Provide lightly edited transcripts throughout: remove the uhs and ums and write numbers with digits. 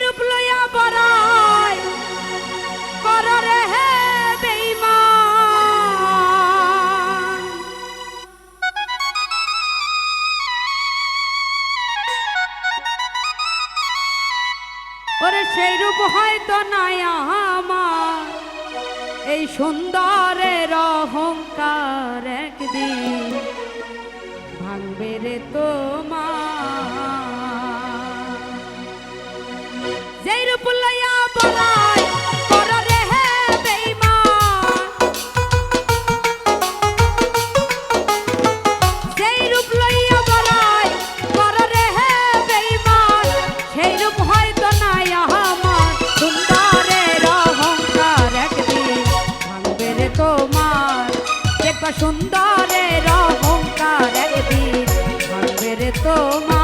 রূপ লইয়া বড়াই কররে হে বেঈমান ওরে সেই রূপ হয়তো নাই আমার এই সুন্দরের অহংকার একদিন ভাঙবে রে তোমার যেই রূপ লইয়া বড়াই কররে হে বেঈমান যেই রূপ লইয়া বড়াই কররে হে বেঈমান সেই রূপ হয়তো নাই আমার সুন্দরের অহংকার একদিন ভাঙবে রে তোমার দেখবা সুন্দরের অহংকার একদিন ভাঙবে রে তোমার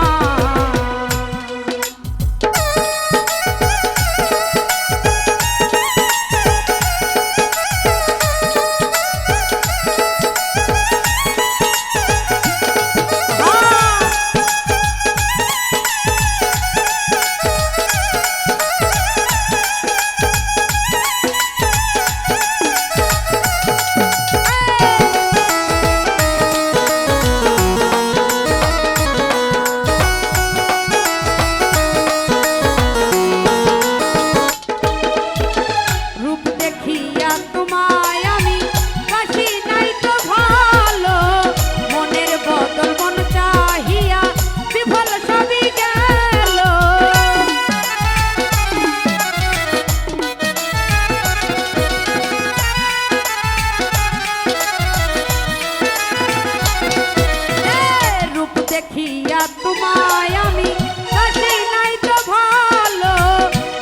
দেখিয়া তোমায় আমি কাছে নাই তো ভালো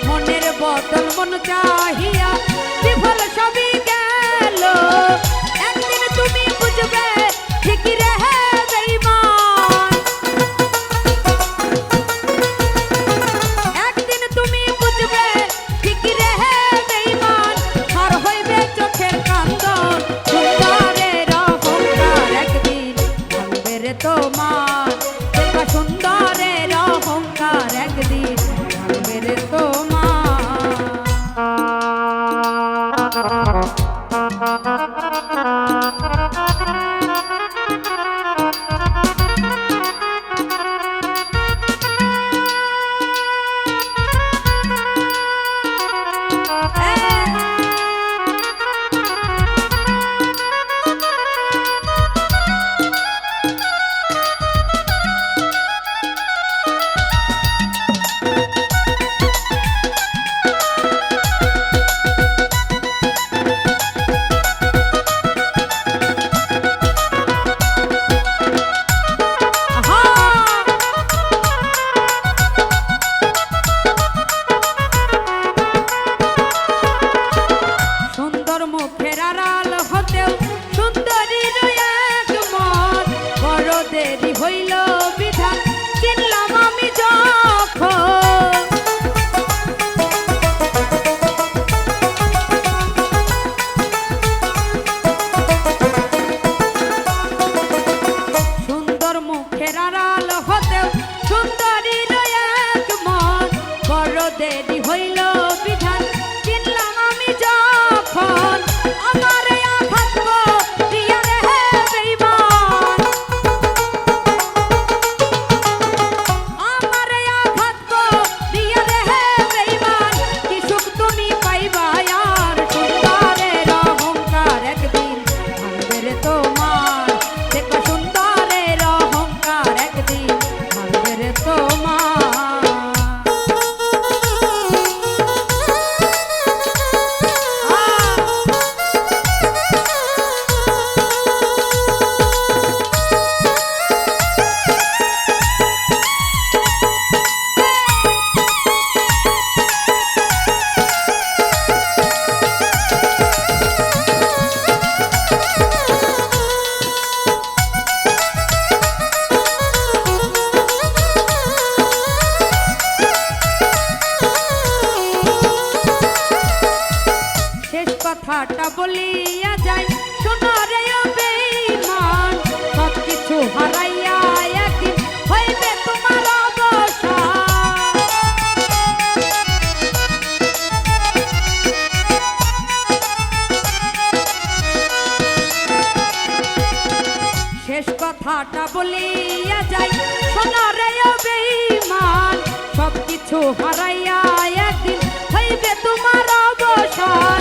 মনের বদল মন চাহিয়া বিফল সবই গেল একদিন তুমি বুঝবে ঠিকই রে হে বেঈমান একদিন তুমি বুঝবে ঠিকই রে হে বেঈমান আর হইবে চোখের কান্দন সুন্দরের অহংকার একদিন ভাঙবে রে তোমার সুন্দরের অহংকার একদিন ভাঙবে রে মুখের আড়াল হতেও সুন্দরীর এক মত বড় দেরি হইল বিধান চিনলাম আমি যখন সুন্দর মুখের আড়াল হতেও সুন্দরীর এক মত বড় দেরি হইল বিধান চিনলাম আমি যখন আমারে আঘাত দিয়া রে হে বেঈমান আমারে আঘাত দিয়া রে হে বেঈমান কি সুখ তুমি পাইবা আর সুন্দরের অহংকার একদিন ভাঙবে রে তোমার দেখো সুন্দরের অহংকার একদিন ভাঙবে রে তোমার কথাটা বলিয়া যায় শোনো রে বেঈমান সবকিছু হারাইয়া একদিন হইবে তোমার অবসান কথাটা বলিয়া যাই শোনো রে ও বেঈমান সব কিছু হারাইয়া একদিন হইবে তোমার অবসান